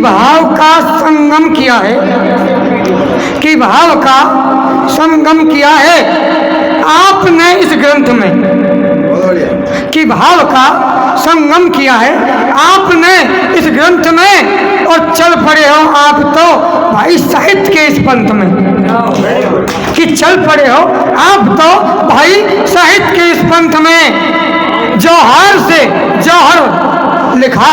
भाव का संगम किया है, कि भाव का संगम किया है आपने इस ग्रंथ में, कि भाव का संगम किया है आपने इस ग्रंथ में, और चल पड़े हो आप तो भाई साहित्य के इस पंथ में, कि चल पड़े हो आप तो भाई साहित्य के इस पंथ में। जौहर से जौहर लिखा,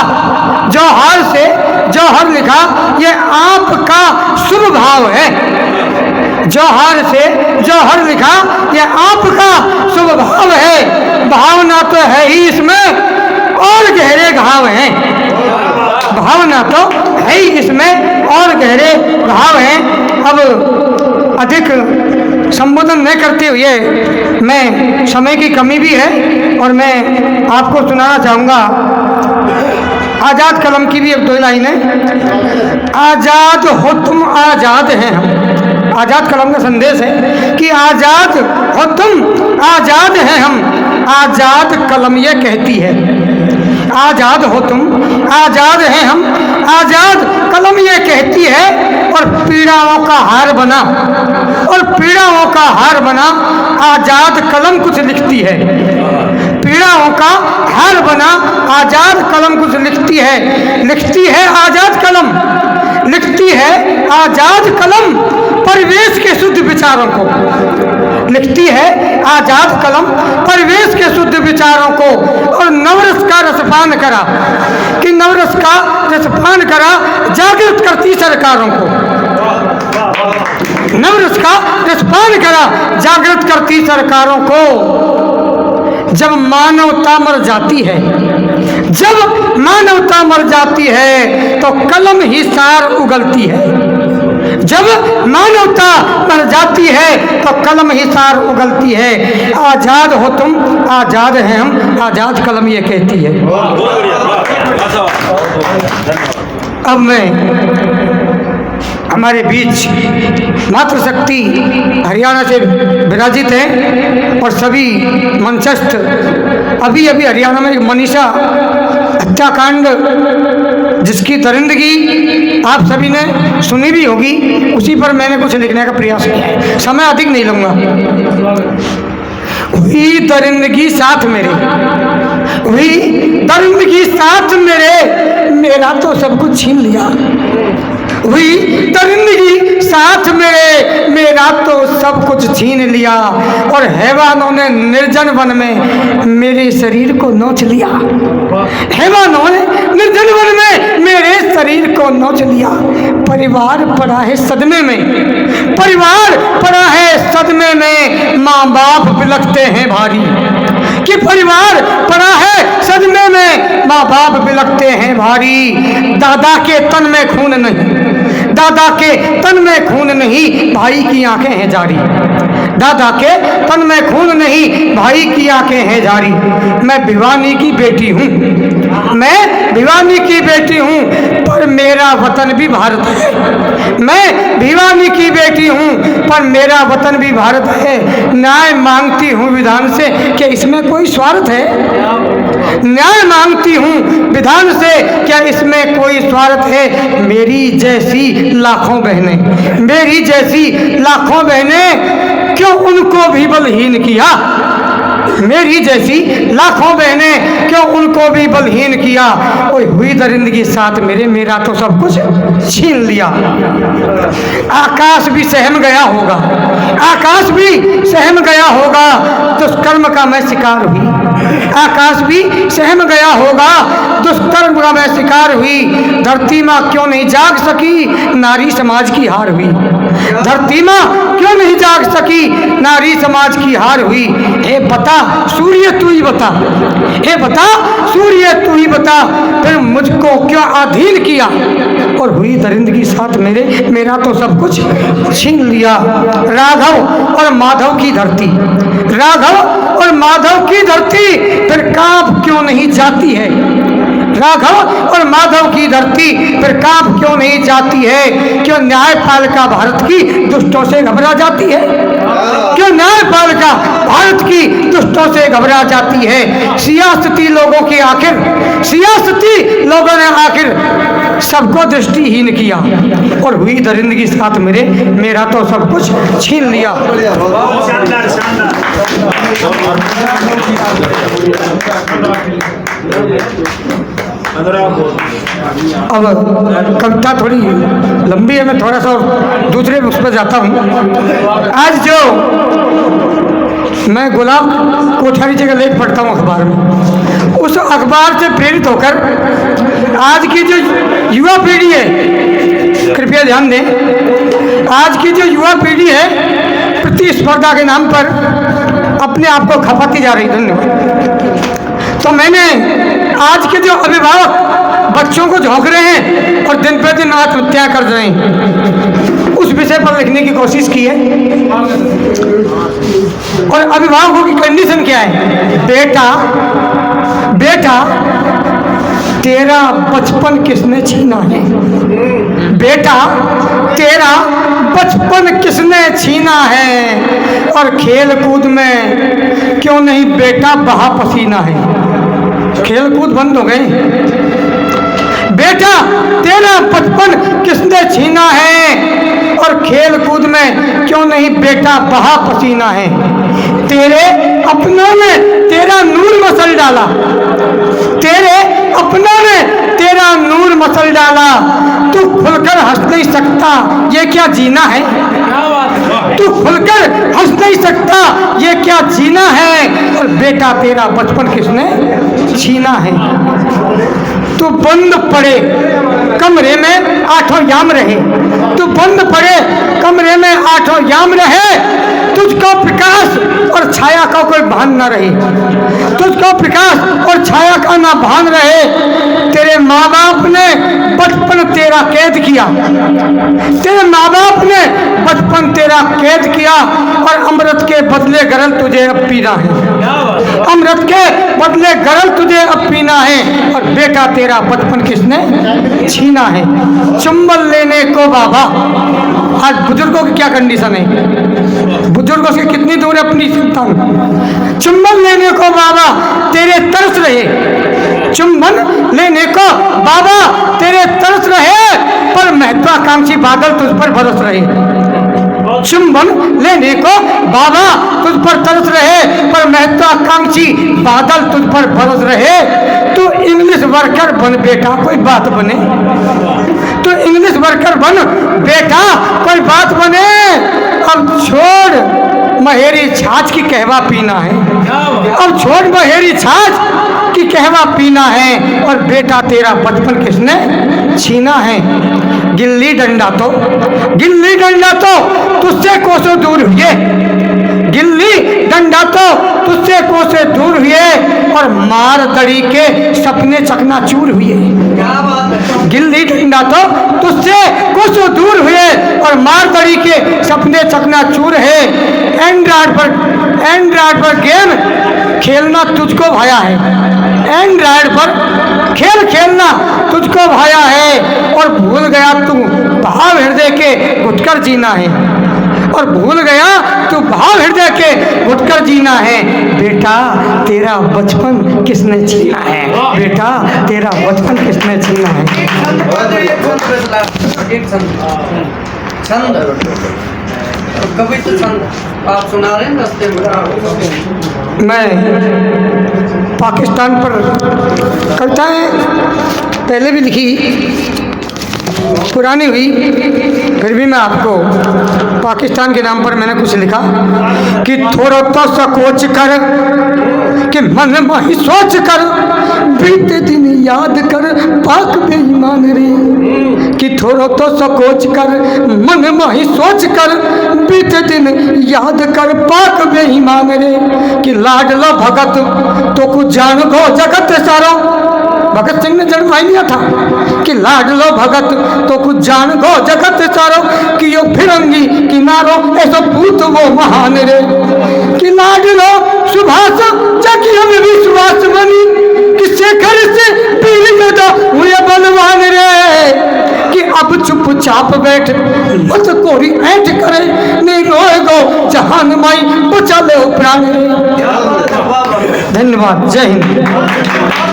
जौहर से जौहर लिखा, ये आपका शुभ भाव है। जौहर से जौहर लिखा, ये आपका शुभ भाव है। भावना तो है ही इसमें और गहरे घाव हैं, भावना तो है ही इसमें और गहरे घाव हैं। अब अधिक संबोधन न करते हुए, मैं समय की कमी भी है और मैं आपको सुनाना चाहूँगा आज़ाद कलम की भी एक दो लाइनें। आज़ाद हो तुम, आज़ाद हैं हम। आज़ाद कलम का संदेश है कि आज़ाद हो तुम, आज़ाद हैं हम। आज़ाद कलम ये कहती है, आज़ाद हो तुम, आज़ाद हैं हम। आज़ाद कलम ये कहती है, और पीड़ाओं का हार बना, और पीड़ाओं का हार बना आज़ाद कलम कुछ लिखती है। पीड़ाओं का हार बना आज़ाद कलम कुछ लिखती है। लिखती है आज़ाद कलम, लिखती है आज़ाद कलम परिवेश के शुद्ध विचारों को। लिखती है आज़ाद कलम परिवेश के शुद्ध विचारों को। और नवरस का रसपान करा, कि नवरस का रसपान करा जागृत करती सरकारों को। नवरस का रसपान करा जागृत करती सरकारों को। जब मानवता मर जाती है, जब मानवता मर जाती है तो कलम ही सार उगलती है। जब मानवता मर जाती है तो कलम ही सार उगलती है। आज़ाद हो तुम, आज़ाद हैं हम। आज़ाद कलम ये कहती है। अब मैं हमारे बीच मातृशक्ति हरियाणा से विराजित हैं और सभी मंचस्थ। अभी अभी हरियाणा में एक मनीषा हत्याकांड, जिसकी दरिंदगी आप सभी ने सुनी भी होगी, उसी पर मैंने कुछ लिखने का प्रयास किया है। समय अधिक नहीं लूँगा। हुई दरिंदगी साथ मेरे, हुई दरिंदगी साथ मेरे, मेरा तो सब कुछ छीन लिया। हुई दरिंदगी साथ मेरे, मेरा तो सब कुछ छीन लिया। और हैवानों ने निर्जन वन में मेरे शरीर को नोच लिया। हैवानों ने निर्जन वन में मेरे शरीर को नोच लिया। परिवार पड़ा है सदमे में, परिवार पड़ा है सदमे में। माँ बाप बिलखते हैं भारी, कि परिवार पड़ा है सदमे में। माँ बाप बिलखते हैं भारी। दादा के तन में खून नहीं, दादा के तन में खून नहीं, भाई की आंखें हैं जारी। दादा के तन में खून नहीं, भाई की आंखें हैं जारी। मैं भिवानी की बेटी हूँ, मैं भिवानी की बेटी हूँ, पर मेरा वतन भी भारत है। मैं भिवानी की बेटी हूँ, पर मेरा वतन भी भारत है। न्याय मांगती हूँ विधान से, क्या इसमें कोई स्वार्थ है? न्याय मांगती हूँ विधान से, क्या इसमें कोई स्वार्थ है? मेरी जैसी लाखों बहनें, मेरी जैसी लाखों बहनें, क्यों उनको भी बलहीन किया? मेरी जैसी लाखों बहनें, क्यों उनको भी बलहीन किया? ओए हुई दरिंदगी साथ मेरे, मेरा तो सब कुछ छीन लिया। आकाश भी सहम गया होगा, आकाश भी सहम गया होगा, दुष्कर्म का मैं शिकार हुई। आकाश भी सहम गया होगा, दुष्कर्म का मैं शिकार हुई। धरती माँ क्यों नहीं जाग सकी, नारी समाज की हार हुई। धरती माँ क्यों नहीं जाग सकी, नारी समाज की हार हुई। हे बता सूर्य तू ही बता, हे बता सूर्य तू ही बता, फिर मुझको क्यों अधीन किया? और हुई दरिंदगी साथ मेरे, मेरा तो सब कुछ छीन लिया। राघव और माधव की धरती, राघव और माधव की धरती फिर कांप क्यों नहीं जाती है? राघव और माधव की धरती फिर कांप क्यों नहीं जाती है? क्यों न्यायपालिका भारत की दुष्टों से घबरा जाती है? क्यों न्यायपालिका भारत की दुष्टों से घबरा जाती है? सियासती लोगों ने आखिर सबको दृष्टिहीन किया और हुई दरिंदगी साथ मेरे, मेरा तो सब कुछ छीन लिया। अब कविता थोड़ी लंबी है, मैं थोड़ा सा दूसरे उस पर जाता हूँ। आज जो मैं गुलाब कोठारी जगह लेख पढ़ता हूँ अखबार में, उस अखबार से प्रेरित होकर आज की जो युवा पीढ़ी है, कृपया ध्यान दें, आज की जो युवा पीढ़ी है प्रतिस्पर्धा के नाम पर अपने आप को खपाती जा रही। धन्यवाद। तो मैंने आज के जो अभिभावक बच्चों को झोंक रहे हैं और दिन पे दिन आत्महत्या कर रहे हैं, उस विषय पर लिखने की कोशिश की है। और अभिभावकों की कंडीशन क्या है? बेटा तेरा बचपन किसने छीना है? बेटा तेरा बचपन किसने छीना है? और खेल कूद में क्यों नहीं बेटा बहा पसीना है? खेल कूद बंद हो गए। बेटा तेरा बचपन किसने छीना है? और खेल कूद में क्यों नहीं बेटा बहा पसीना है? तेरे अपनों ने तेरा नूर मसल डाला, तेरे अपनों ने तेरा नूर मसल डाला, तू खुलकर हंस नहीं सकता, ये क्या जीना है? तू खुलकर हंस नहीं सकता, ये क्या जीना है? और बेटा तेरा बचपन किसने छीना है? तू बंद पड़े कमरे में आठों याम रहे, तू बंद पड़े कमरे में आठों याम रहे, तुझको प्रकाश और छाया का कोई भान न रहे, तुझको प्रकाश और छाया का ना भान रहे। तेरे माँ बाप ने बचपन तेरा कैद किया, तेरे माँ बाप ने बचपन तेरा कैद किया, और अमृत के बदले गरल तुझे अब पीना है, अमृत के बदले गरल तुझे अब पीना है। और बेटा तेरा बचपन किसने छीना है? चुंबन लेने को बाबा, आज बुजुर्गों की क्या कंडीशन है? बुजुर्गों से कितनी दूर है अपनी संतान? चुंबन लेने को बाबा तेरे तरस रहे, चुंबन लेने को बाबा तेरे तरस रहे, पर महत्वाकांक्षी बादल तुझ पर बरस रहे। चुंबन लेने को बाबा तुझ पर तरस रहे, पर महत्वाकांक्षी बादल तुझ पर बरस रहे। तू इंग्लिश वर्कर बन बेटा, कोई बात बने, तू इंग्लिश वर्कर बन बेटा, कोई बात बने। अब छोड़ महेरी छाछ की कहवा पीना है, अब छोड़ महेरी छाछ की कहवा पीना है। और बेटा तेरा बचपन किसने छीना है? गिल्ली डंडा तो तुझसे कोसों दूर हुए, गिल्ली डंडा तो तुझसे कोसों दूर हुए, और मार दड़ी के सपने चकनाचूर हुए। गिल्ली डंडा तो तुझसे कोसों दूर हुए, और मार दड़ी के सपने चकनाचूर है। एंड्रॉयड पर गेम खेलना तुझको भाया है, एंड्रॉयड पर खेल खेलना तुझको भाया है। और भूल गया तू भाव हृदय के घुटकर जीना है, और भूल गया तू भाव हृदय के घुटकर जीना है। बेटा तेरा बचपन किसने छीना है? बेटा तेरा बचपन किसने छीना है? कभी तो आप सुना रहे हैं रास्ते में। मैं पाकिस्तान पर कविताएं पहले भी लिखी, पुरानी हुई, फिर भी मैं आपको पाकिस्तान के नाम पर मैंने कुछ लिखा कि थोड़ा तो सोच कर, कि मन में ही सोच कर, बीते दिन याद कर पाक बेईमान रे। कि थोड़ा तो सोच कर, मन में ही सोच कर, बीते दिन याद कर पाक बेईमान रे। कि लाडला भगत तो कुछ जान गो जगत सारो, भगत सिंह ने जन्म लिया था कि लाडलो भगत तो कुछ जान गो जगत सारो, कि यो फिरंगी किनारो ऐसा पूत वो महान रे। कि लाडलो सुभाष जगी हमें विश्वास बनी, कि शेखर से पीर आप बैठ मत कोरी ऐठ करे नहीं रोए गो जहान माई बचा ले प्राण। धन्यवाद। जय हिंद।